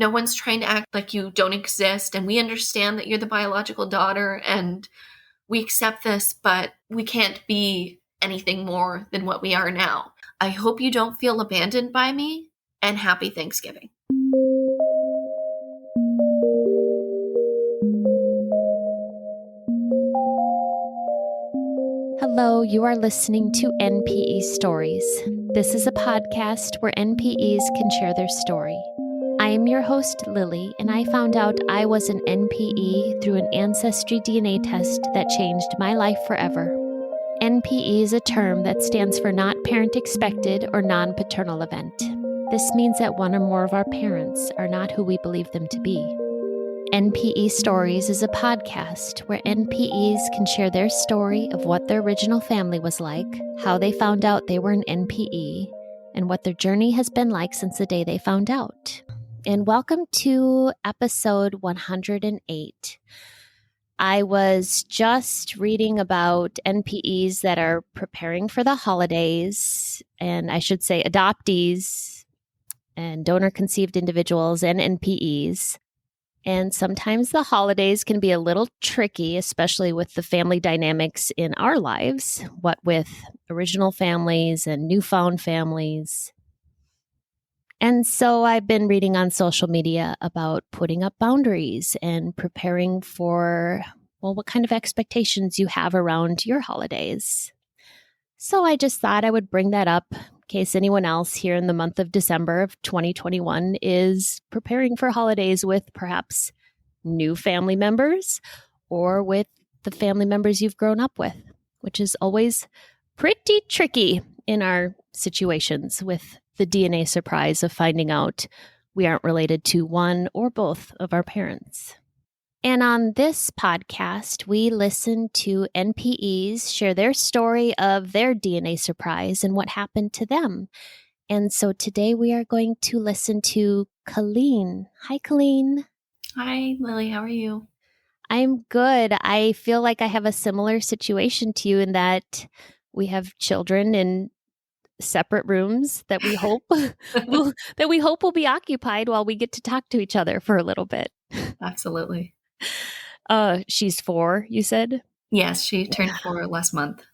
No one's trying to act like you don't exist, and we understand that you're the biological daughter, and we accept this, but we can't be anything more than what we are now. I hope you don't feel abandoned by me, and happy Thanksgiving. Hello, you are listening to NPE Stories. This is a podcast where NPEs can share their story. I am your host, Lily, and I found out I was an NPE through an ancestry DNA test that changed my life forever. NPE is a term that stands for Not Parent Expected or Non-Paternal Event. This means that one or more of our parents are not who we believe them to be. NPE Stories is a podcast where NPEs can share their story of what their original family was like, how they found out they were an NPE, and what their journey has been like since the day they found out. And welcome to episode 108. I was just reading about NPEs that are preparing for the holidays, and I should say adoptees and donor-conceived individuals and NPEs. And sometimes the holidays can be a little tricky, especially with the family dynamics in our lives, what with original families and newfound families. And so I've been reading on social media about putting up boundaries and preparing for, well, what kind of expectations you have around your holidays. So I just thought I would bring that up in case anyone else here in the month of December of 2021 is preparing for holidays with perhaps new family members or with the family members you've grown up with, which is always pretty tricky in our situations with the DNA surprise of finding out we aren't related to one or both of our parents. And on this podcast, we listen to NPEs share their story of their DNA surprise and what happened to them. And so today we are going to listen to Colleen. Hi, Colleen. Hi, Lily. How are you? I'm good. I feel like I have a similar situation to you in that we have children in separate rooms that we hope will be occupied while we get to talk to each other for a little bit. Absolutely. She's 4, you said? Yes, she turned 4 last month.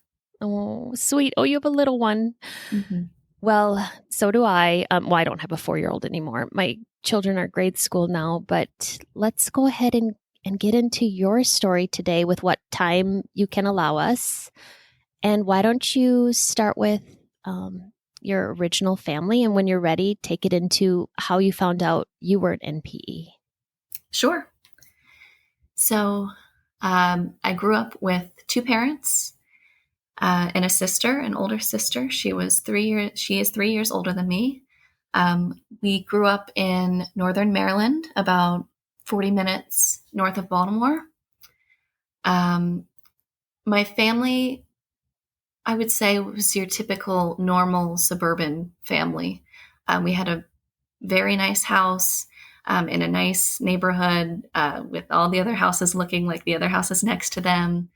Oh, sweet. Oh, you have a little one. Mm-hmm. Well, so do I. Well, I don't have a 4-year-old anymore. My children are grade school now, but let's go ahead and get into your story today with what time you can allow us. And why don't you start with your original family, and when you're ready, take it into how you found out you were an NPE. Sure. So I grew up with 2 parents and a sister, an older sister. She is 3 years older than me. We grew up in northern Maryland, about 40 minutes north of Baltimore. My family, I would say, was your typical normal suburban family. We had a very nice house in a nice neighborhood with all the other houses looking like the other houses next to them.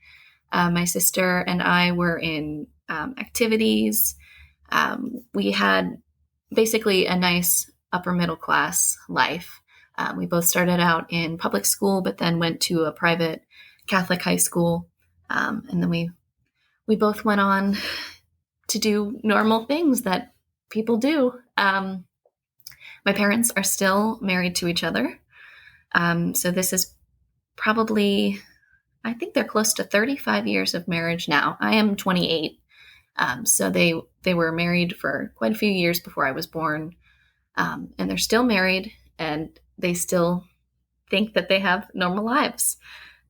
My sister and I were in activities. We had basically a nice upper middle class life. We both started out in public school, but then went to a private Catholic high school. And then we both went on to do normal things that people do. My parents are still married to each other. So this is probably, I think they're close to 35 years of marriage now. I am 28. So they were married for quite a few years before I was born. And they're still married, and they still think that they have normal lives.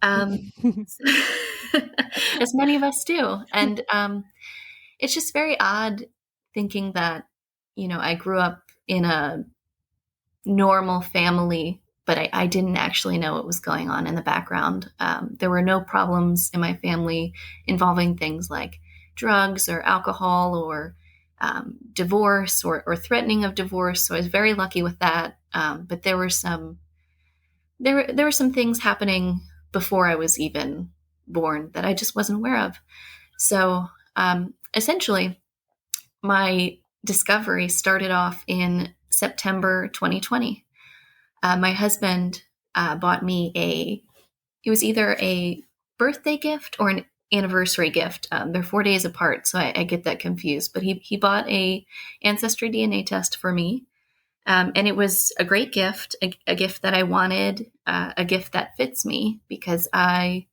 As many of us do. And it's just very odd thinking that, I grew up in a normal family, but I didn't actually know what was going on in the background. There were no problems in my family involving things like drugs or alcohol or divorce or threatening of divorce. So I was very lucky with that. But there were some things happening before I was even born that I just wasn't aware of. So essentially, my discovery started off in September 2020. My husband bought me it was either a birthday gift or an anniversary gift. They're 4 days apart, so I get that confused. But he bought a ancestry DNA test for me, and it was a great gift, a gift that I wanted, a gift that fits me because I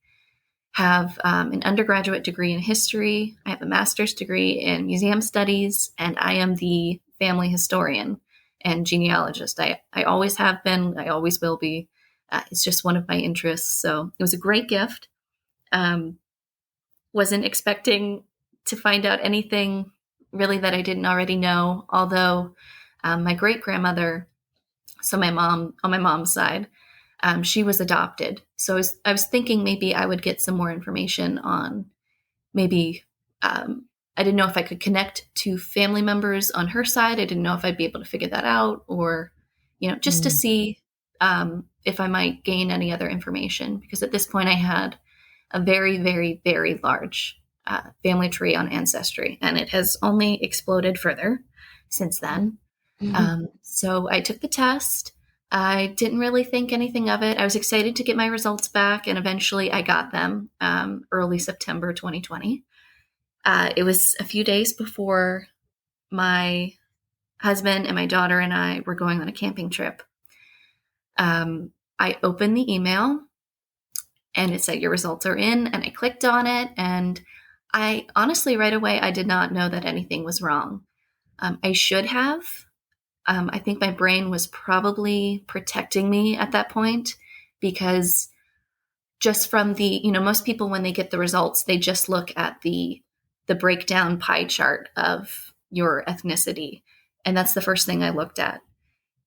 have an undergraduate degree in history. I have a master's degree in museum studies, and I am the family historian and genealogist. I always have been, I always will be. It's just one of my interests. So it was a great gift. Um, wasn't expecting to find out anything really that I didn't already know, although my great grandmother, so my mom, on my mom's side, she was adopted. So I was thinking maybe I would get some more information on maybe, I didn't know if I could connect to family members on her side. I didn't know if I'd be able to figure that out, or, just to see if I might gain any other information. Because at this point I had a very, very, very large family tree on Ancestry, and it has only exploded further since then. So I took the test. I didn't really think anything of it. I was excited to get my results back, and eventually I got them early September 2020. It was a few days before my husband and my daughter and I were going on a camping trip. I opened the email, and it said your results are in, and I clicked on it, and I honestly, right away, I did not know that anything was wrong. I should have. I think my brain was probably protecting me at that point, because just from most people, when they get the results, they just look at the breakdown pie chart of your ethnicity. And that's the first thing I looked at.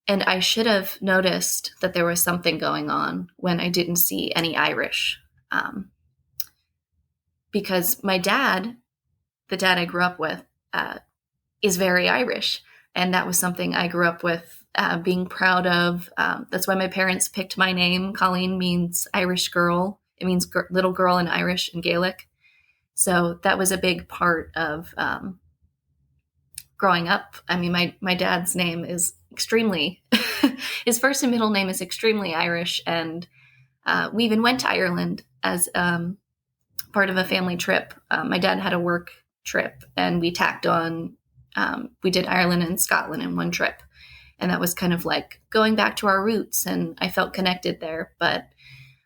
And I should have noticed that there was something going on when I didn't see any Irish. Because my dad, the dad I grew up with, is very Irish. And that was something I grew up with, being proud of. That's why my parents picked my name. Colleen means Irish girl. It means little girl in Irish and Gaelic. So that was a big part of growing up. I mean, my dad's name is extremely, his first and middle name is extremely Irish. And we even went to Ireland as part of a family trip. My dad had a work trip, and we tacked on, we did Ireland and Scotland in one trip. And that was kind of like going back to our roots, and I felt connected there. But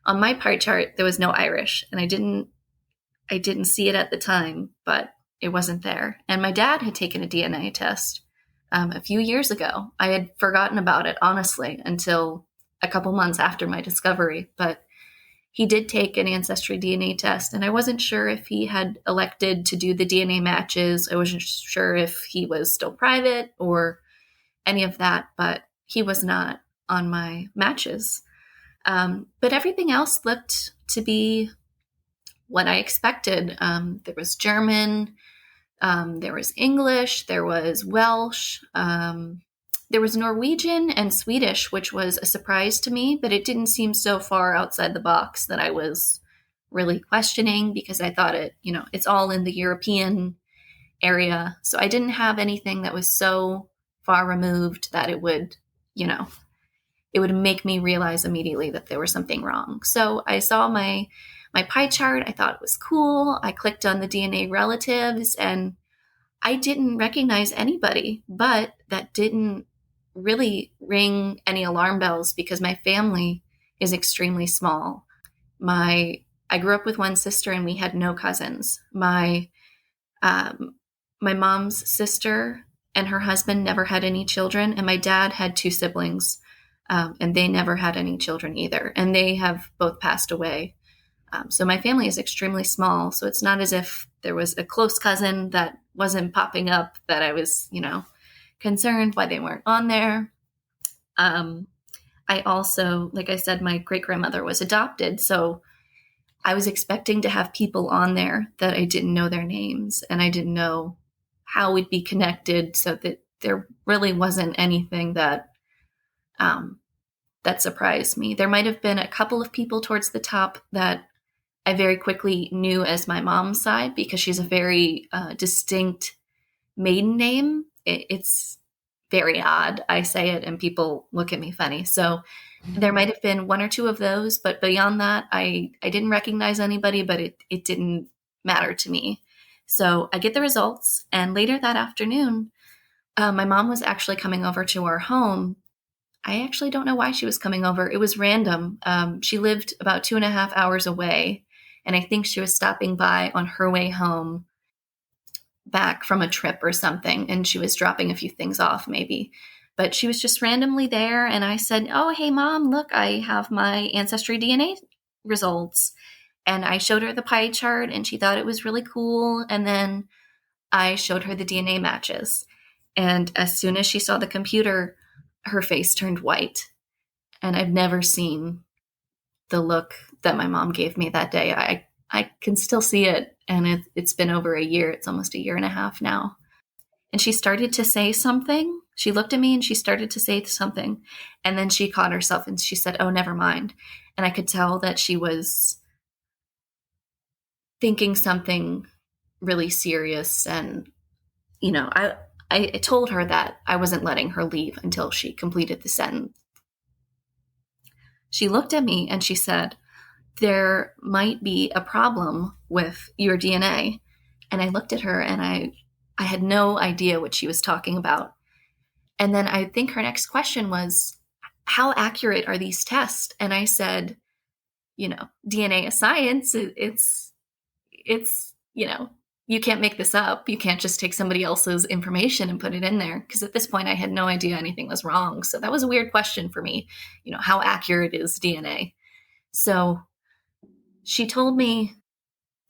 on my pie chart, there was no Irish, and I didn't see it at the time, but it wasn't there. And my dad had taken a DNA test a few years ago. I had forgotten about it, honestly, until a couple months after my discovery. But he did take an ancestry DNA test, and I wasn't sure if he had elected to do the DNA matches. I wasn't sure if he was still private or any of that, but he was not on my matches. But everything else looked to be what I expected. There was German, there was English, there was Welsh, there was Norwegian and Swedish, which was a surprise to me, but it didn't seem so far outside the box that I was really questioning, because I thought it's all in the European area. So I didn't have anything that was so far removed that it would make me realize immediately that there was something wrong. So I saw my pie chart. I thought it was cool. I clicked on the DNA relatives, and I didn't recognize anybody, but that didn't really ring any alarm bells, because my family is extremely small. I grew up with one sister, and we had no cousins. My mom's sister and her husband never had any children, and my dad had two siblings, and they never had any children either, and they have both passed away. So my family is extremely small, so it's not as if there was a close cousin that wasn't popping up that I was, concerned why they weren't on there. I also, like I said, my great-grandmother was adopted, so I was expecting to have people on there that I didn't know their names, and I didn't know how we'd be connected, so that there really wasn't anything that surprised me. There might have been a couple of people towards the top that I very quickly knew as my mom's side, because she's a very distinct maiden name. It's very odd. I say it and people look at me funny. So there might have been one or two of those, but beyond that, I didn't recognize anybody, but it didn't matter to me. So I get the results, and later that afternoon, my mom was actually coming over to our home. I actually don't know why she was coming over. It was random. She lived about 2.5 hours away, and I think she was stopping by on her way home back from a trip or something, and she was dropping a few things off maybe. But she was just randomly there, and I said, "Oh, hey, Mom, look, I have my Ancestry DNA results." And I showed her the pie chart, and she thought it was really cool. And then I showed her the DNA matches. And as soon as she saw the computer, her face turned white. And I've never seen the look that my mom gave me that day. I can still see it, and it's been over a year. It's almost a year and a half now. And she started to say something. She looked at me and she started to say something. And then she caught herself and she said, "Oh, never mind." And I could tell that she was thinking something really serious. And, I told her that I wasn't letting her leave until she completed the sentence. She looked at me and she said, "There might be a problem with your DNA." And I looked at her and I had no idea what she was talking about. And then I think her next question was, "How accurate are these tests?" And I said, DNA is science. It's, you can't make this up. You can't just take somebody else's information and put it in there. Because at this point, I had no idea anything was wrong. So that was a weird question for me. How accurate is DNA? So she told me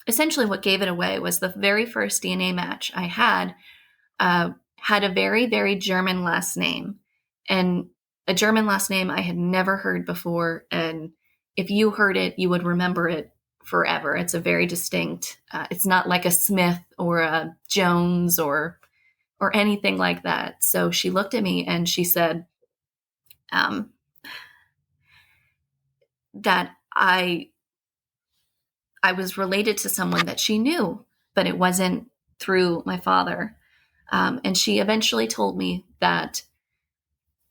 essentially what gave it away was the very first DNA match I had a very, very German last name. And a German last name I had never heard before. And if you heard it, you would remember it forever. It's a very distinct, it's not like a Smith or a Jones or anything like that. So she looked at me and she said that I was related to someone that she knew, but it wasn't through my father. And she eventually told me that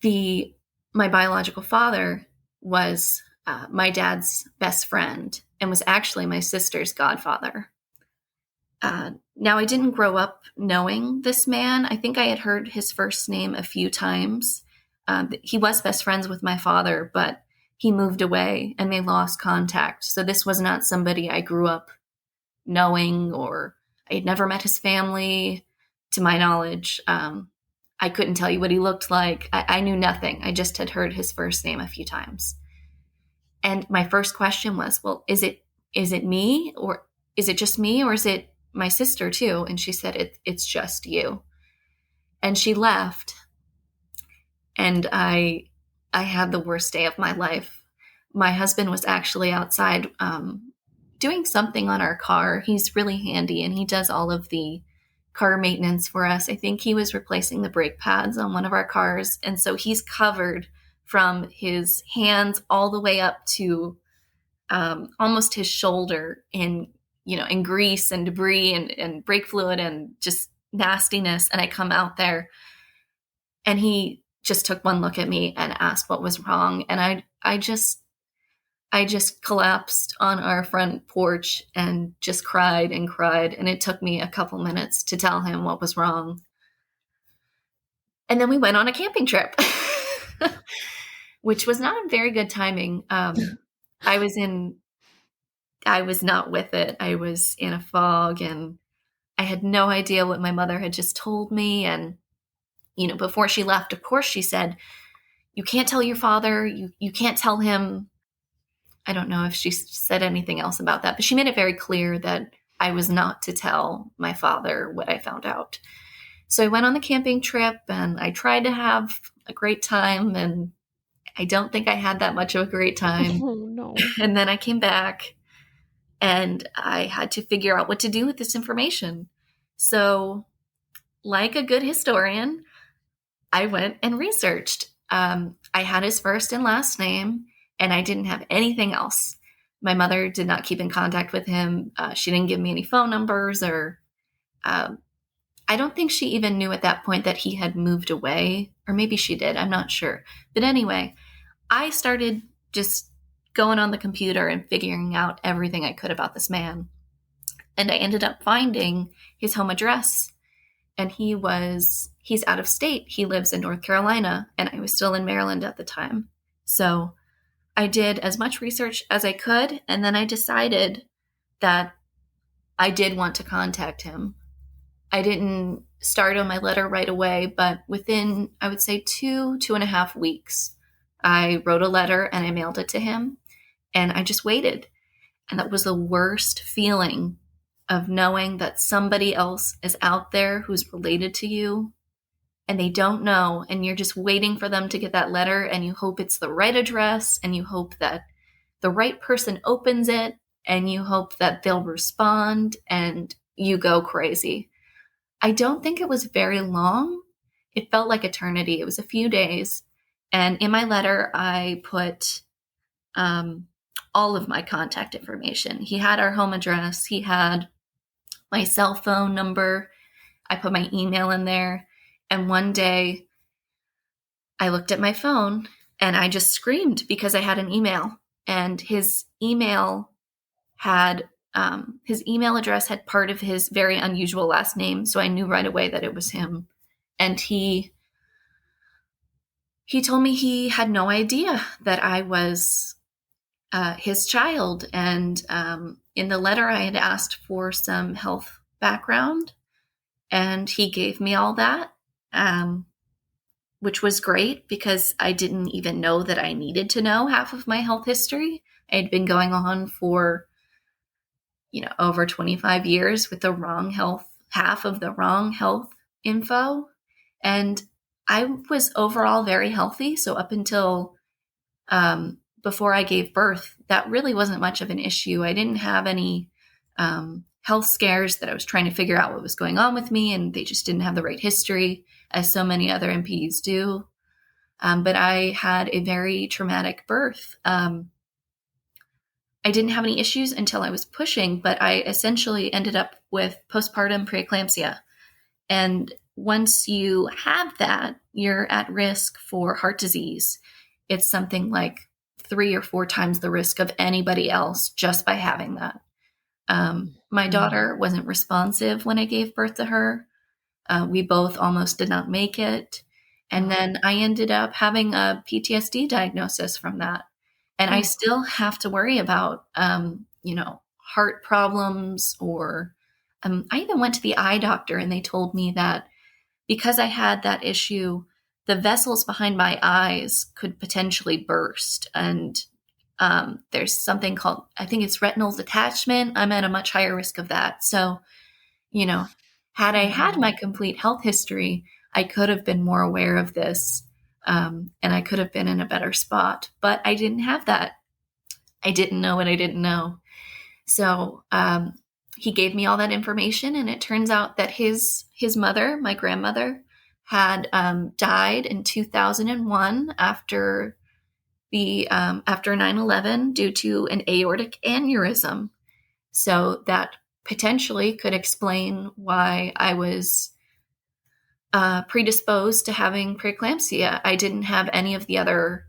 my biological father was my dad's best friend and was actually my sister's godfather. Now, I didn't grow up knowing this man. I think I had heard his first name a few times. He was best friends with my father, but he moved away and they lost contact. So this was not somebody I grew up knowing, or I had never met his family to my knowledge. I couldn't tell you what he looked like. I knew nothing. I just had heard his first name a few times. And my first question was, well, is it me, or is it just me, or is it my sister too? And she said, it's just you. And she left. And I had the worst day of my life. My husband was actually outside doing something on our car. He's really handy and he does all of the car maintenance for us. I think he was replacing the brake pads on one of our cars. And so he's covered from his hands all the way up to almost his shoulder in grease and debris and brake fluid and just nastiness. And I come out there and he just took one look at me and asked what was wrong. And I just collapsed on our front porch and just cried and cried. And it took me a couple minutes to tell him what was wrong. And then we went on a camping trip, which was not very good timing. I was not with it. I was in a fog and I had no idea what my mother had just told me. And, before she left, of course, she said, "You can't tell your father. You can't tell him." I don't know if she said anything else about that, but she made it very clear that I was not to tell my father what I found out. So I went on the camping trip and I tried to have a great time, and I don't think I had that much of a great time. Oh, no. And then I came back and I had to figure out what to do with this information. So, like a good historian, I went and researched. I had his first and last name, and I didn't have anything else. My mother did not keep in contact with him. She didn't give me any phone numbers or I don't think she even knew at that point that he had moved away, or maybe she did. I'm not sure. But anyway, I started just going on the computer and figuring out everything I could about this man. And I ended up finding his home address. And he's out of state. He lives in North Carolina, and I was still in Maryland at the time. So I did as much research as I could, and then I decided that I did want to contact him. I didn't start on my letter right away, but within, I would say, 2.5 weeks, I wrote a letter and I mailed it to him, and I just waited. And that was the worst feeling of knowing that somebody else is out there who's related to you and they don't know, and you're just waiting for them to get that letter, and you hope it's the right address, and you hope that the right person opens it, and you hope that they'll respond, and you go crazy. I don't think it was very long. It felt like eternity. It was a few days. And in my letter, I put all of my contact information. He had our home address. He had my cell phone number. I put my email in there. And one day I looked at my phone and I just screamed because I had an email, and his email address had part of his very unusual last name. So I knew right away that it was him. And he told me he had no idea that I was his child. And in the letter, I had asked for some health background, and he gave me all that, which was great because I didn't even know that I needed to know half of my health history. I had been going on for, over 25 years with half of the wrong health info. And I was overall very healthy. So up until before I gave birth, that really wasn't much of an issue. I didn't have any health scares that I was trying to figure out what was going on with me, and they just didn't have the right history, as so many other NPEs do. But I had a very traumatic birth. I didn't have any issues until I was pushing, but I essentially ended up with postpartum preeclampsia. And once you have that, you're at risk for heart disease. It's something like 3 or 4 times the risk of anybody else just by having that. My daughter wasn't responsive when I gave birth to her. We both almost did not make it. And then I ended up having a PTSD diagnosis from that. And I still have to worry about, heart problems, or I even went to the eye doctor, and they told me that because I had that issue, the vessels behind my eyes could potentially burst. And there's something called, I think it's retinal detachment. I'm at a much higher risk of that. So, had I had my complete health history, I could have been more aware of this, and I could have been in a better spot. But I didn't have that. I didn't know what I didn't know. So he gave me all that information, and it turns out that his mother, my grandmother, had died in 2001 after 9/11 due to an aortic aneurysm. So that potentially could explain why I was predisposed to having preeclampsia. I didn't have any of the other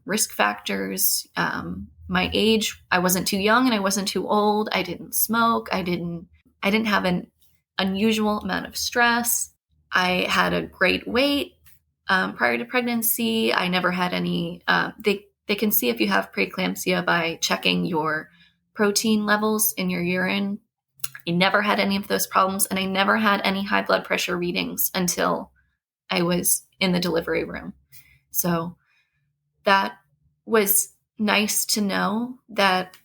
risk factors. My age, I wasn't too young and I wasn't too old. I didn't smoke. I didn't have an unusual amount of stress. I had a great weight prior to pregnancy. I never had any, they can see if you have preeclampsia by checking your protein levels in your urine. I never had any of those problems, and I never had any high blood pressure readings until I was in the delivery room. So that was nice to know, that,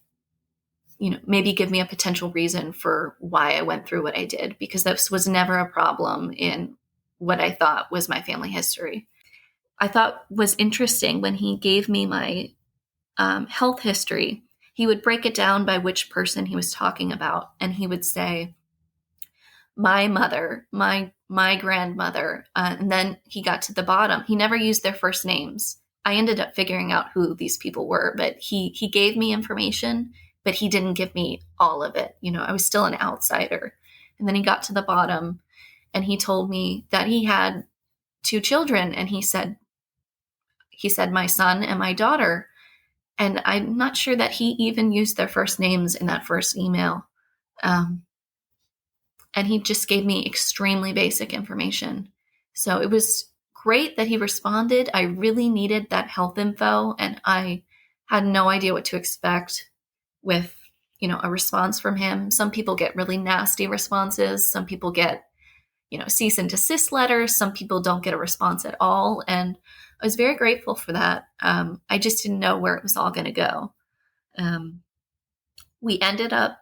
maybe give me a potential reason for why I went through what I did, because this was never a problem in what I thought was my family history. I thought was interesting when he gave me my health history, he would break it down by which person he was talking about. And he would say, my mother, my grandmother. And then he got to the bottom. He never used their first names. I ended up figuring out who these people were, but he gave me information, but he didn't give me all of it. I was still an outsider. And then he got to the bottom, and he told me that he had 2 children, and he said my son and my daughter, and I'm not sure that he even used their first names in that first email. Um, and he just gave me extremely basic information. So it was great that he responded. I really needed that health info, and I had no idea what to expect with, a response from him. Some people get really nasty responses. Some people get, cease and desist letters. Some people don't get a response at all. And I was very grateful for that. I just didn't know where it was all going to go. We ended up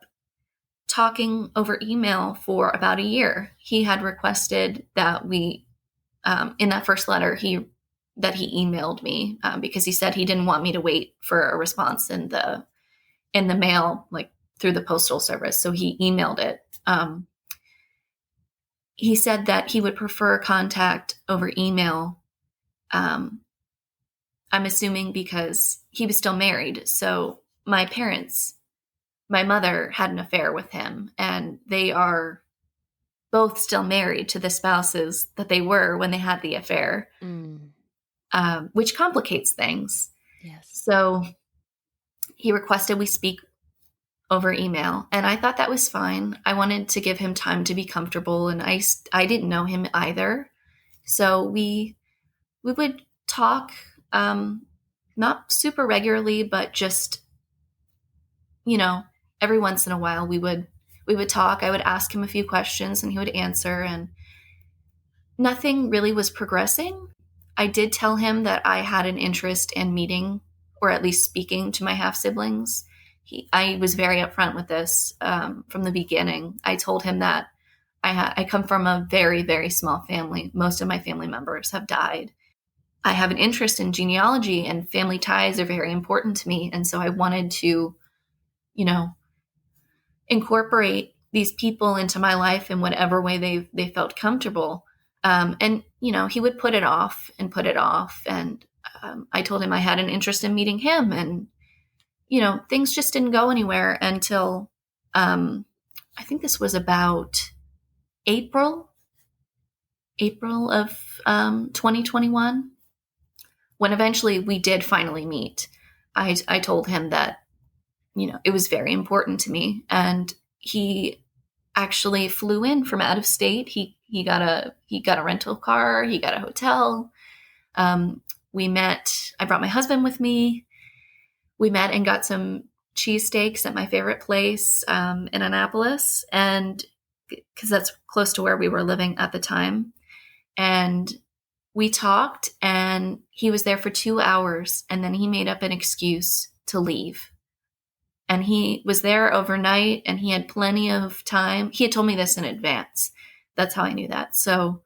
talking over email for about a year. He had requested that we, in that first letter, that he emailed me, because he said he didn't want me to wait for a response in the mail, like through the postal service. So he emailed it. He said that he would prefer contact over email. I'm assuming because he was still married. So my mother had an affair with him, and they are both still married to the spouses that they were when they had the affair, which complicates things. Yes. So he requested we speak over email, and I thought that was fine. I wanted to give him time to be comfortable, and I didn't know him either. So we would talk, not super regularly, but just, every once in a while we would talk. I would ask him a few questions and he would answer, and nothing really was progressing. I did tell him that I had an interest in meeting, or at least speaking to my half-siblings. I was very upfront with this from the beginning. I told him that I come from a very, very small family. Most of my family members have died. I have an interest in genealogy, and family ties are very important to me. And so I wanted to, incorporate these people into my life in whatever way they felt comfortable. And he would put it off and put it off. And I told him I had an interest in meeting him, and things just didn't go anywhere until I think this was about April of 2021, when eventually we did finally meet. I told him that it was very important to me, and he actually flew in from out of state. He got a rental car. He got a hotel. We met. I brought my husband with me. We met and got some cheesesteaks at my favorite place in Annapolis, and because that's close to where we were living at the time. And we talked, and he was there for 2 hours, and then he made up an excuse to leave. And he was there overnight, and he had plenty of time. He had told me this in advance. That's how I knew that. So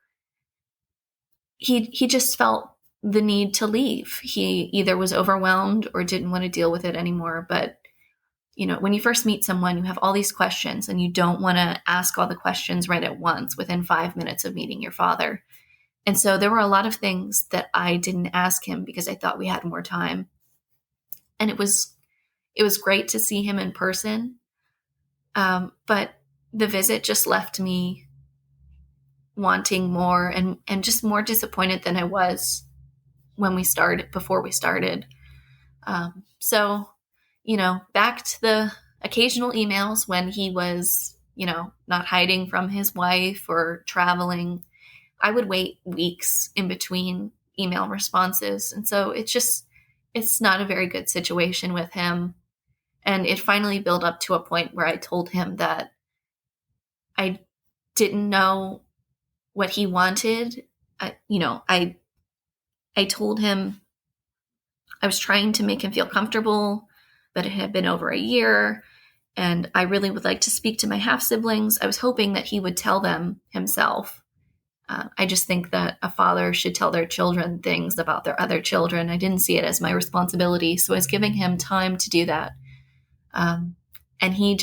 he just felt the need to leave. He either was overwhelmed or didn't want to deal with it anymore. But, when you first meet someone, you have all these questions, and you don't want to ask all the questions right at once within 5 minutes of meeting your father. And so there were a lot of things that I didn't ask him because I thought we had more time. And it was great to see him in person. But the visit just left me wanting more, and just more disappointed than I was before we started. So, back to the occasional emails when he was, not hiding from his wife or traveling. I would wait weeks in between email responses. And so it's not a very good situation with him. And it finally built up to a point where I told him that I didn't know what he wanted. I told him I was trying to make him feel comfortable, but it had been over a year, and I really would like to speak to my half-siblings. I was hoping that he would tell them himself. I just think that a father should tell their children things about their other children. I didn't see it as my responsibility, so I was giving him time to do that. And he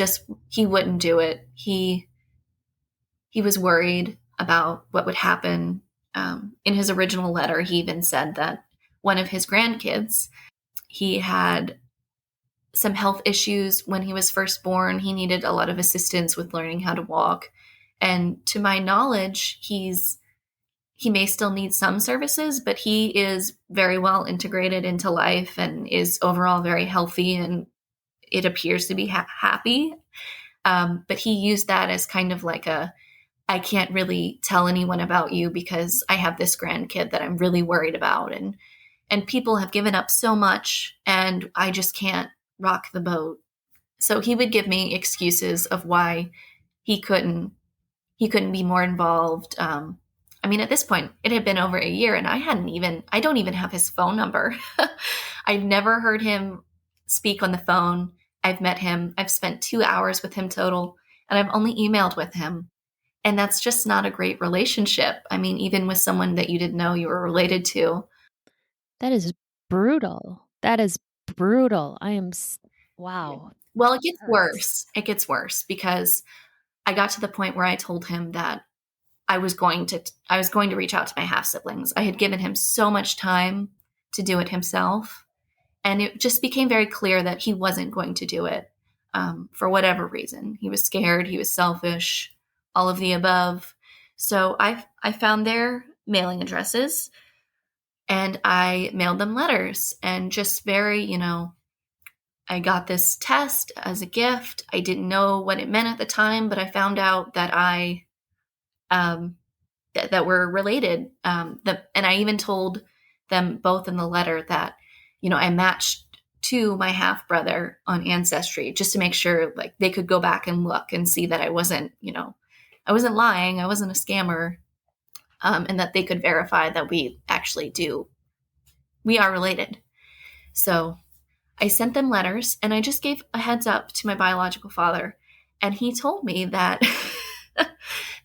wouldn't do it. He was worried about what would happen. In his original letter, he even said that one of his grandkids, he had some health issues when he was first born. He needed a lot of assistance with learning how to walk. And to my knowledge, he may still need some services, but he is very well integrated into life and is overall very healthy, and it appears to be happy. But he used that as kind of like I can't really tell anyone about you because I have this grandkid that I'm really worried about. And people have given up so much and I just can't rock the boat. So he would give me excuses of why he couldn't be more involved. I mean, at this point, it had been over a year and I don't even have his phone number. I've never heard him speak on the phone. I've met him. I've spent 2 hours with him total, and I've only emailed with him. And that's just not a great relationship. I mean, even with someone that you didn't know you were related to. That is brutal. That is brutal. Wow. Well, it gets Hurts. worse. It gets worse because I got to the point where I told him that I was going to reach out to my half siblings. I had given him so much time to do it himself, and it just became very clear that he wasn't going to do it for whatever reason. He was scared. He was selfish. All of the above. So I found their mailing addresses and I mailed them letters, and just very, I got this test as a gift. I didn't know what it meant at the time, but I found out that um, that we're related. And I even told them both in the letter that, I matched to my half brother on Ancestry just to make sure like they could go back and look and see that I wasn't lying. I wasn't a scammer. And that they could verify that we are related. So I sent them letters and I just gave a heads up to my biological father. And he told me that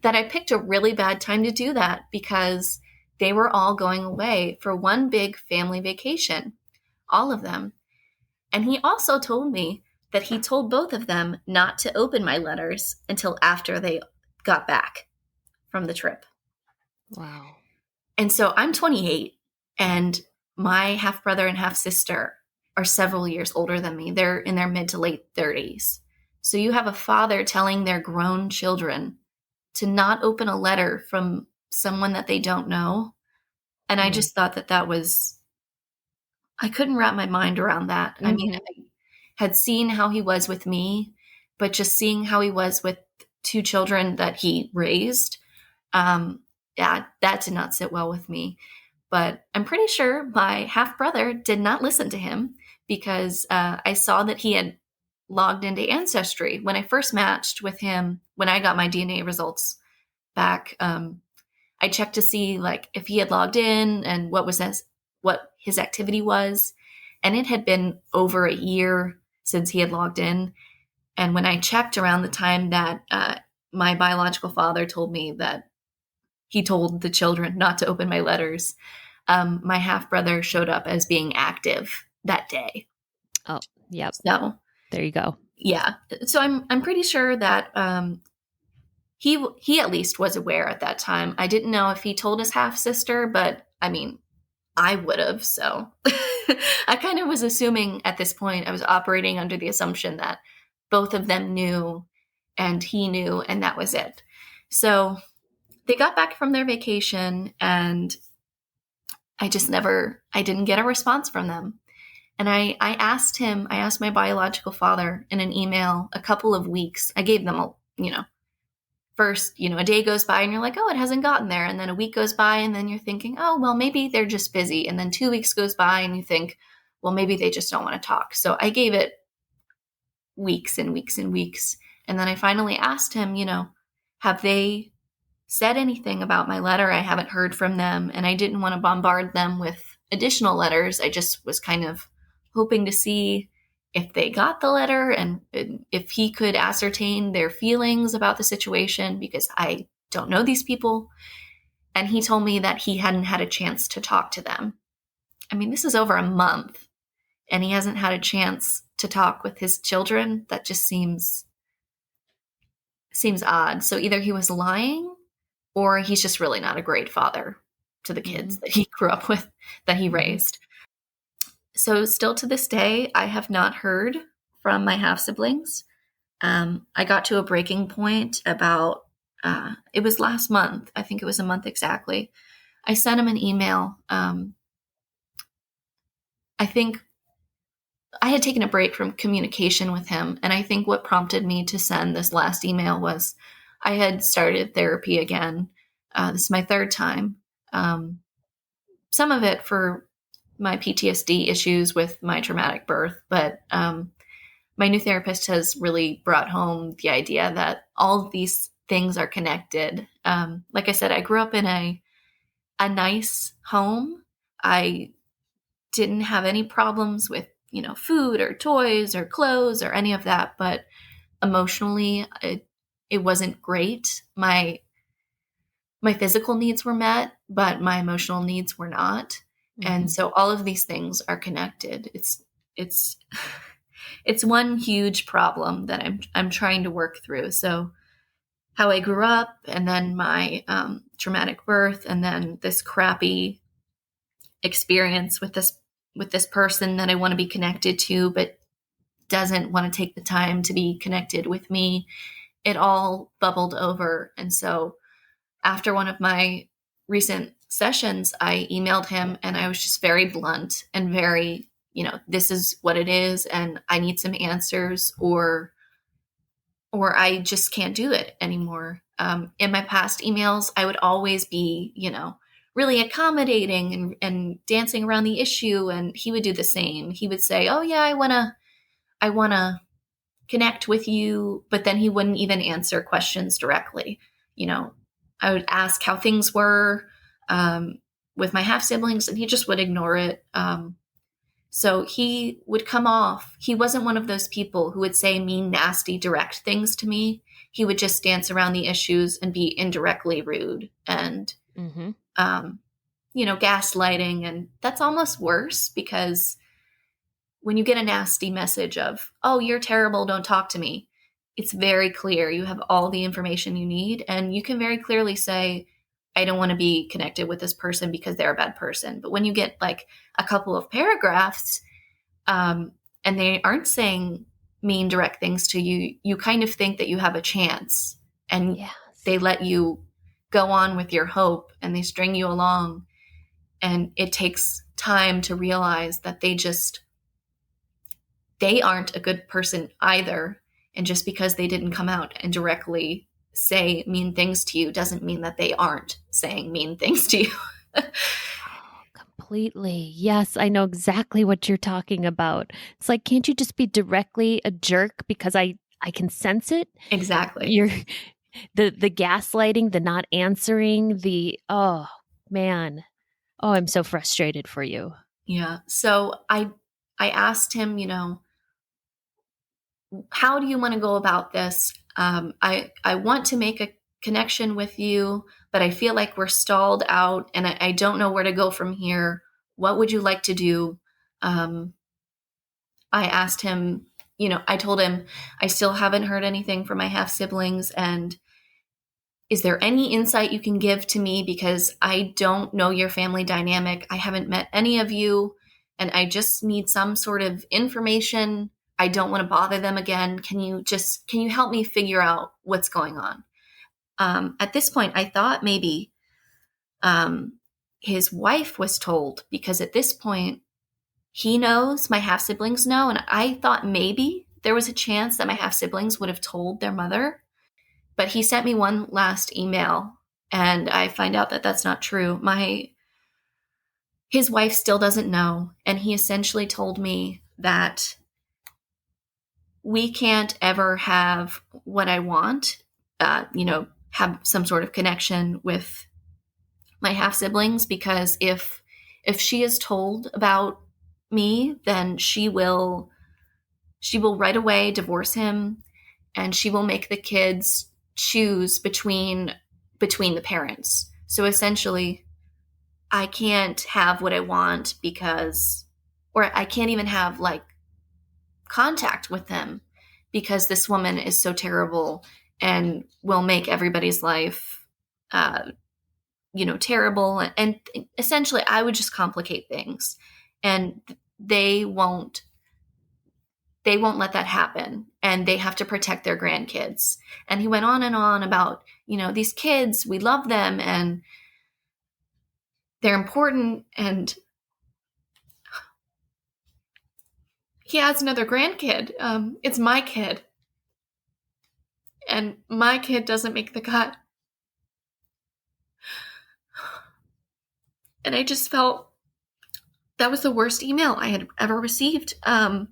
that I picked a really bad time to do that because they were all going away for one big family vacation, all of them. And he also told me that he told both of them not to open my letters until after they got back from the trip. Wow. And so I'm 28 and my half brother and half sister are several years older than me. They're in their mid to late 30s. So you have a father telling their grown children to not open a letter from someone that they don't know. And I just thought that was, I couldn't wrap my mind around that. I mean, I had seen how he was with me, but just seeing how he was with 2 children that he raised, that did not sit well with me. But I'm pretty sure my half brother did not listen to him because I saw that he had logged into Ancestry. When I first matched with him, when I got my DNA results back, I checked to see like if he had logged in and what his activity was. And it had been over a year since he had logged in. And when I checked around the time that my biological father told me that he told the children not to open my letters, my half brother showed up as being active that day. Oh, yep. So there you go. Yeah. So I'm pretty sure that he at least was aware at that time. I didn't know if he told his half sister, but I mean, I would have. So I kind of was assuming at this point, I was operating under the assumption that both of them knew and he knew, and that was it. So they got back from their vacation and I didn't get a response from them. And I asked my biological father in an email a couple of weeks. I gave them first, a day goes by and you're like, oh, it hasn't gotten there. And then a week goes by and then you're thinking, oh, well, maybe they're just busy. And then 2 weeks goes by and you think, well, maybe they just don't want to talk. So I gave it weeks and weeks and weeks. And then I finally asked him, have they said anything about my letter? I haven't heard from them. And I didn't want to bombard them with additional letters. I just was kind of hoping to see if they got the letter and if he could ascertain their feelings about the situation, because I don't know these people. And he told me that he hadn't had a chance to talk to them. I mean, this is over a month and he hasn't had a chance to talk with his children. That just seems odd. So either he was lying or he's just really not a great father to the kids that he grew up with, that he raised. So still to this day, I have not heard from my half siblings. I got to a breaking point about it was last month. I think it was a month exactly. I sent him an email. I think I had taken a break from communication with him. And I think what prompted me to send this last email was I had started therapy again. This is my third time. Um, some of it for my PTSD issues with my traumatic birth, but my new therapist has really brought home the idea that all of these things are connected. Like I said, I grew up in a nice home. I didn't have any problems with, food or toys or clothes or any of that, but emotionally, it wasn't great. My physical needs were met, but my emotional needs were not. And so all of these things are connected. It's it's one huge problem that I'm trying to work through. So how I grew up, and then my traumatic birth, and then this crappy experience with this person that I want to be connected to, but doesn't want to take the time to be connected with me. It all bubbled over. And so after one of my recent sessions, I emailed him and I was just very blunt and very, this is what it is and I need some answers, or I just can't do it anymore. In my past emails, I would always be, really accommodating and dancing around the issue. And he would do the same. He would say, "Oh yeah, I want to connect with you," but then he wouldn't even answer questions directly. I would ask how things were with my half siblings, and he just would ignore it. So he would come off. He wasn't one of those people who would say mean, nasty, direct things to me. He would just dance around the issues and be indirectly rude and, gaslighting. And that's almost worse, because when you get a nasty message of, "Oh, you're terrible, don't talk to me," it's very clear. You have all the information you need, and you can very clearly say, "I don't want to be connected with this person because they're a bad person." But when you get like a couple of paragraphs and they aren't saying mean, direct things to you, you kind of think that you have a chance, and they let you go on with your hope and they string you along. And it takes time to realize that they aren't a good person either. And just because they didn't come out and directly say mean things to you doesn't mean that they aren't saying mean things to you. Completely. Yes, I know exactly what you're talking about. It's like, can't you just be directly a jerk, because I can sense it? Exactly. You're the gaslighting, the not answering, oh man. Oh, I'm so frustrated for you. Yeah. So I asked him, how do you want to go about this? I want to make a connection with you, but I feel like we're stalled out and I don't know where to go from here. What would you like to do? I asked him, I told him I still haven't heard anything from my half siblings, and is there any insight you can give to me, because I don't know your family dynamic. I haven't met any of you, and I just need some sort of information. I don't want to bother them again. Can you help me figure out what's going on? At this point, I thought maybe his wife was told, because at this point, he knows, my half siblings know, and I thought maybe there was a chance that my half siblings would have told their mother. But he sent me one last email, and I find out that that's not true. His wife still doesn't know, and he essentially told me that we can't ever have what I want, have some sort of connection with my half siblings, because if she is told about me, then she will right away divorce him, and she will make the kids choose between the parents. So essentially, I can't have what I want, or I can't even have like contact with them, because this woman is so terrible and will make everybody's life, terrible. And essentially, I would just complicate things, and they won't let that happen. and they have to protect their grandkids. And he went on and on about, these kids, we love them and they're important. And he has another grandkid. It's my kid. And my kid doesn't make the cut. And I just felt that was the worst email I had ever received. And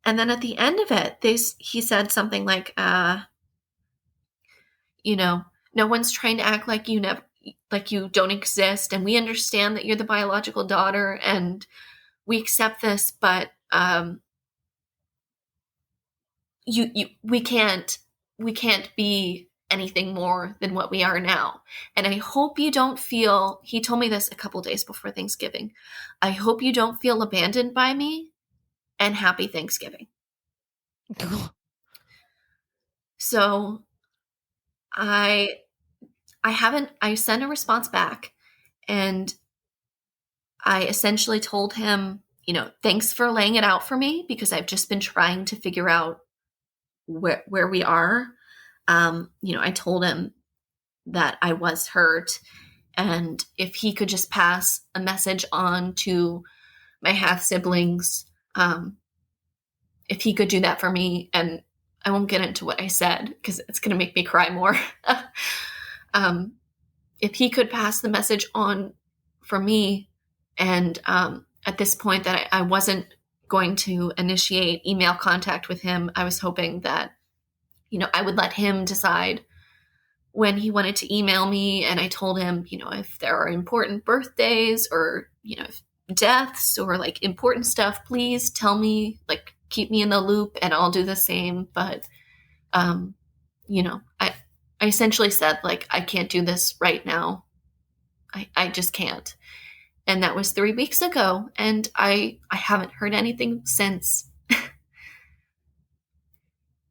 then at the end of it, he said something like, no one's trying to act like you don't exist, and we understand that you're the biological daughter, and we accept this, but we can't be anything more than what we are now. And I hope you don't feel, he told me this a couple days before Thanksgiving, I hope you don't feel abandoned by me, and happy Thanksgiving. So I sent a response back, and I essentially told him, thanks for laying it out for me, because I've just been trying to figure out where we are. I told him that I was hurt, and if he could just pass a message on to my half siblings, if he could do that for me, and I won't get into what I said because it's going to make me cry more. If he could pass the message on for me, and at this point that I wasn't going to initiate email contact with him, I was hoping that, I would let him decide when he wanted to email me. And I told him, if there are important birthdays or, deaths or like important stuff, please tell me, like, keep me in the loop and I'll do the same. But, I essentially said, like, I can't do this right now. I just can't. And that was 3 weeks ago. And I haven't heard anything since.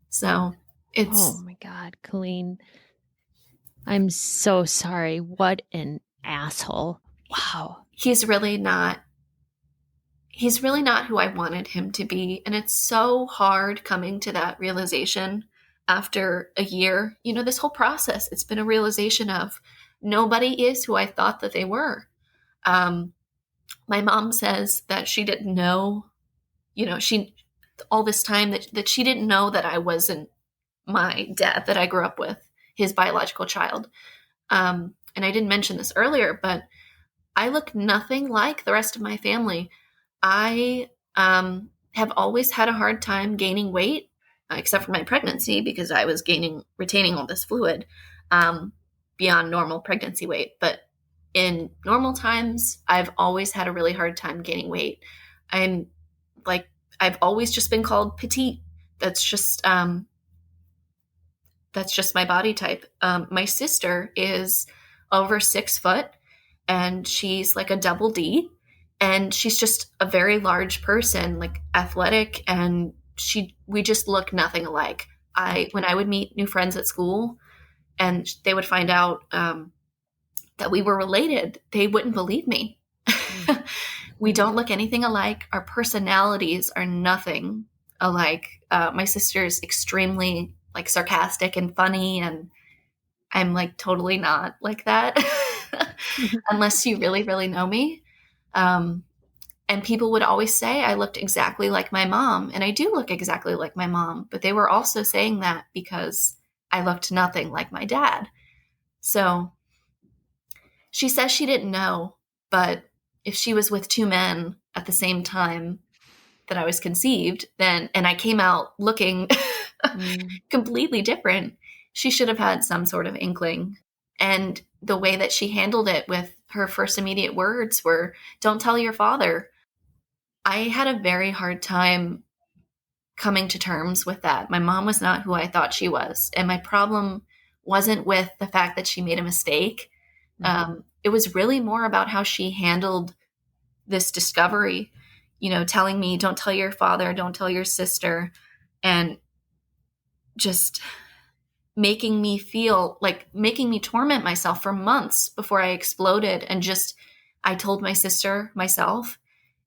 So it's... Oh my God, Colleen. I'm so sorry. What an asshole. Wow. He's really not who I wanted him to be. And it's so hard coming to that realization after a year. This whole process, it's been a realization of nobody is who I thought that they were. My mom says that she didn't know, all this time that she didn't know that I wasn't my dad that I grew up with, his biological child. And I didn't mention this earlier, but I look nothing like the rest of my family. I have always had a hard time gaining weight, except for my pregnancy, because I was retaining all this fluid beyond normal pregnancy weight. But in normal times, I've always had a really hard time gaining weight. I've always just been called petite. That's just my body type. My sister is over 6 foot, and she's like a double D, and she's just a very large person, like athletic, and we just look nothing alike. When I would meet new friends at school and they would find out that we were related, they wouldn't believe me. We don't look anything alike. Our personalities are nothing alike. My sister's extremely like sarcastic and funny, and I'm like totally not like that unless you really, really know me. And people would always say I looked exactly like my mom, and I do look exactly like my mom, but they were also saying that because I looked nothing like my dad. So she says she didn't know, but if she was with 2 men at the same time that I was conceived, and I came out looking completely different, she should have had some sort of inkling. And the way that she handled it with her first immediate words were, "Don't tell your father." I had a very hard time coming to terms with that. My mom was not who I thought she was. And my problem wasn't with the fact that she made a mistake. It was really more about how she handled this discovery, telling me, "Don't tell your father, don't tell your sister," and just making me torment myself for months before I exploded. And I told my sister myself,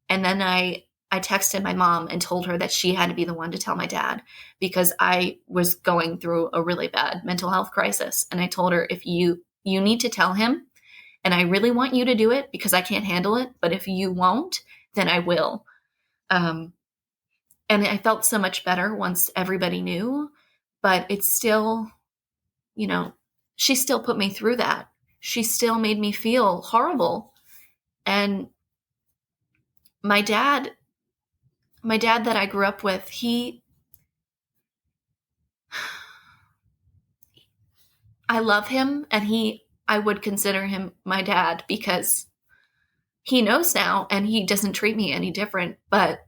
and then I I texted my mom and told her that she had to be the one to tell my dad because I was going through a really bad mental health crisis. And I told her, if you need to tell him, and I really want you to do it because I can't handle it. But if you won't, then I will. And I felt so much better once everybody knew, but it's still, she still put me through that. She still made me feel horrible. And my dad that I grew up with, I love him, and I would consider him my dad because he knows now and he doesn't treat me any different. But,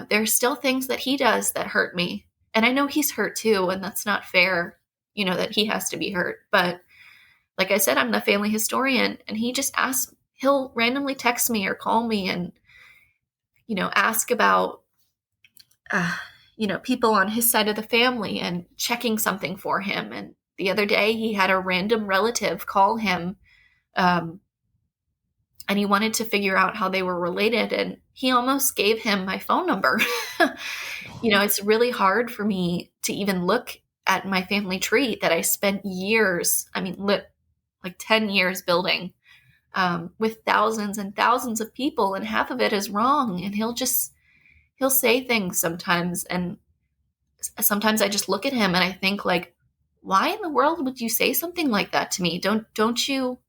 there's still things that he does that hurt me. And I know he's hurt too, and that's not fair, that he has to be hurt. But like I said, I'm the family historian, and he'll randomly text me or call me and, ask about, people on his side of the family and checking something for him. And the other day he had a random relative call him, and he wanted to figure out how they were related. And he almost gave him my phone number. It's really hard for me to even look at my family tree that I spent years, like 10 years building, with thousands and thousands of people, and half of it is wrong. And he'll say things sometimes. And sometimes I just look at him and I think, like, why in the world would you say something like that to me? Don't you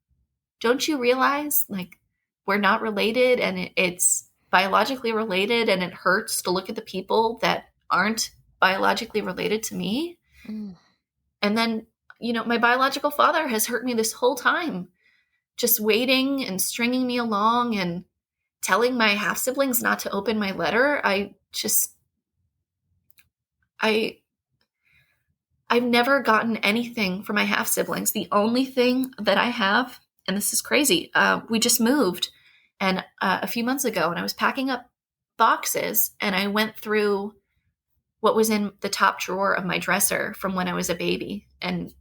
realize, like, we're not related, and it's biologically related, and it hurts to look at the people that aren't biologically related to me. Mm. And then, my biological father has hurt me this whole time, just waiting and stringing me along and telling my half siblings not to open my letter. I've never gotten anything from my half siblings. The only thing that I have, and this is crazy, we just moved and a few months ago, and I was packing up boxes, and I went through what was in the top drawer of my dresser from when I was a baby, and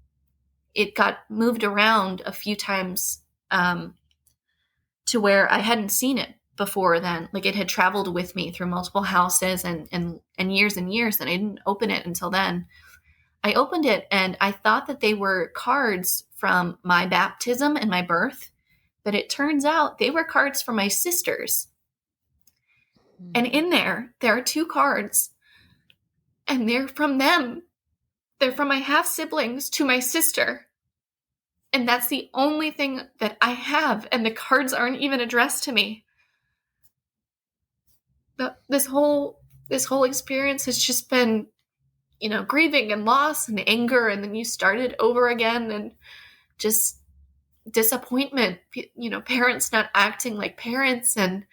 it got moved around a few times to where I hadn't seen it before then. Like, it had traveled with me through multiple houses and years and years, and I didn't open it until then. I opened it and I thought that they were cards from my baptism and my birth, but it turns out they were cards from my sisters. Mm-hmm. And in there are 2 cards, and they're from them. They're from my half siblings to my sister. And that's the only thing that I have, and the cards aren't even addressed to me. This whole experience has just been, grieving and loss and anger, and then you started over again, and just disappointment, parents not acting like parents and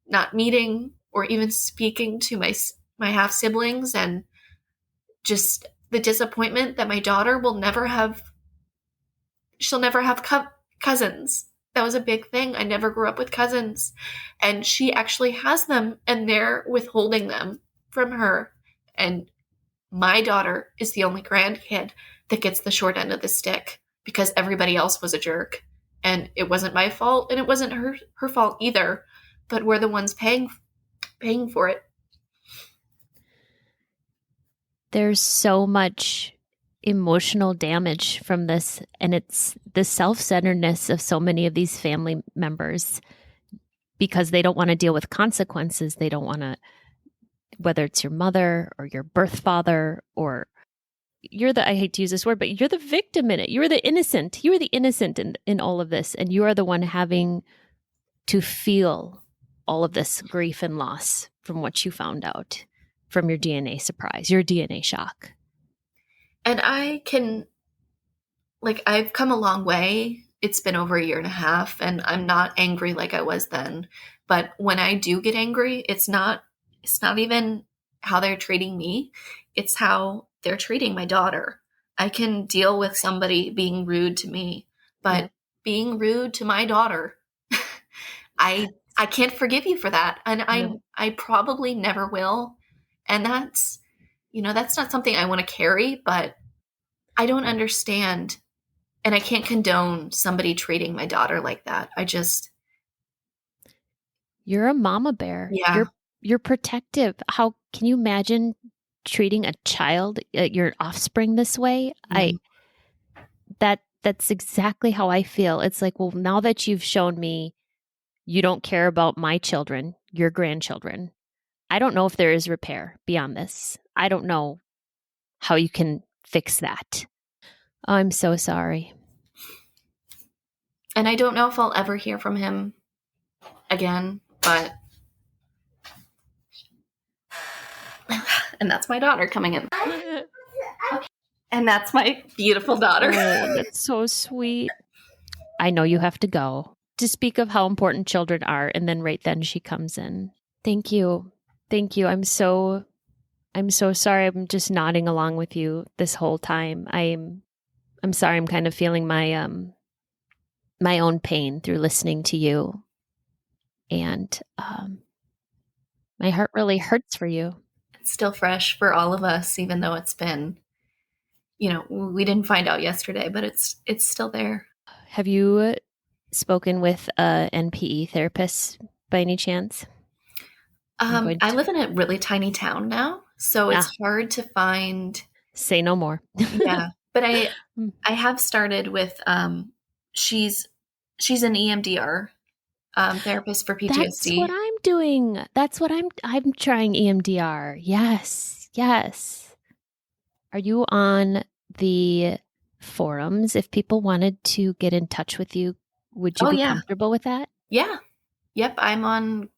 not meeting or even speaking to my half siblings, and just the disappointment that my daughter will never have. She'll never have cousins. That was a big thing. I never grew up with cousins, and she actually has them, and they're withholding them from her. And my daughter is the only grandkid that gets the short end of the stick because everybody else was a jerk. And it wasn't my fault, and it wasn't her fault either, but we're the ones paying for it. There's so much emotional damage from this, and it's the self-centeredness of so many of these family members because they don't want to deal with consequences. They don't want to, whether it's your mother or your birth father, or I hate to use this word, but you're the victim in it. You're the innocent. You are the innocent in all of this. And you are the one having to feel all of this grief and loss from what you found out from your DNA surprise, your DNA shock. And I've come a long way. It's been over 1.5 years, and I'm not angry like I was then. But when I do get angry, it's not even how they're treating me. It's how they're treating my daughter. I can deal with somebody being rude to me, but being rude to my daughter, I can't forgive you for that. And I probably never will. And that's not something I want to carry, but I don't understand. And I can't condone somebody treating my daughter like that. You're a mama bear. Yeah. you're protective. How can you imagine treating a child, your offspring this way? Mhm. That's exactly how I feel. It's like, well, now that you've shown me you don't care about my children, your grandchildren, I don't know if there is repair beyond this. I don't know how you can fix that. Oh, I'm so sorry. And I don't know if I'll ever hear from him again, but and that's my daughter coming in. And that's my beautiful daughter. Oh, that's so sweet. I know you have to go to speak of how important children are, and then right then she comes in. Thank you. Thank you. I'm so sorry. I'm just nodding along with you this whole time. I'm sorry. I'm kind of feeling my own pain through listening to you. And my heart really hurts for you. It's still fresh for all of us, even though it's been, we didn't find out yesterday, but it's still there. Have you spoken with a NPE therapist by any chance? I live in a really tiny town now, so it's hard to find. Say no more. Yeah, but I have started with. She's an EMDR therapist for PTSD. That's what I'm doing. That's what I'm trying EMDR. Yes. Yes. Are you on the forums? If people wanted to get in touch with you, would you be comfortable with that? Yeah. Yep. I'm on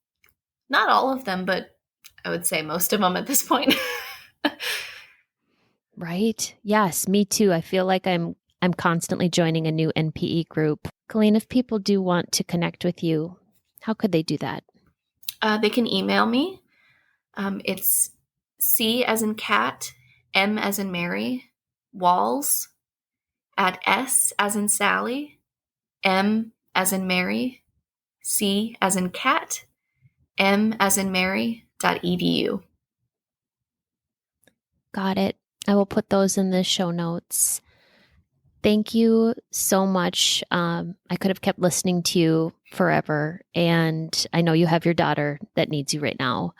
not all of them, but I would say most of them at this point. Right. Yes, me too. I feel like I'm constantly joining a new NPE group. Colleen, if people do want to connect with you, how could they do that? They can email me. It's C as in cat, M as in Mary, Walls at S as in Sally, M as in Mary, C as in cat, M as in Mary.edu. Got it. I will put those in the show notes. Thank you so much. I could have kept listening to you forever, and I know you have your daughter that needs you right now.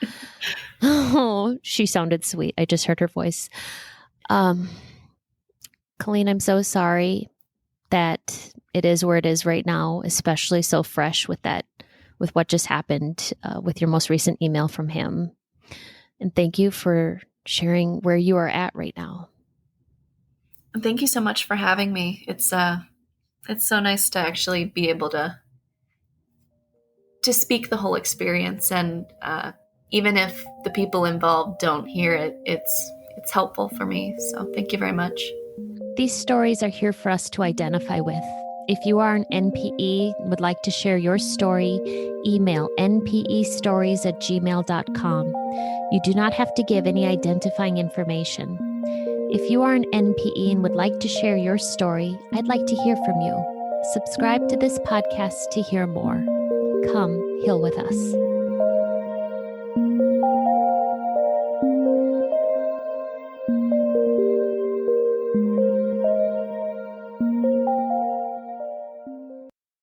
Oh, she sounded sweet. I just heard her voice. Colleen, I'm so sorry that it is where it is right now, especially so fresh with what just happened with your most recent email from him. And thank you for sharing where you are at right now. Thank you so much for having me. It's so nice to actually be able to speak the whole experience, and even if the people involved don't hear it, it's helpful for me. So thank you very much. These stories are here for us to identify with. If you are an NPE and would like to share your story, email npestories@gmail.com. You do not have to give any identifying information. If you are an NPE and would like to share your story, I'd like to hear from you. Subscribe to this podcast to hear more. Come heal with us.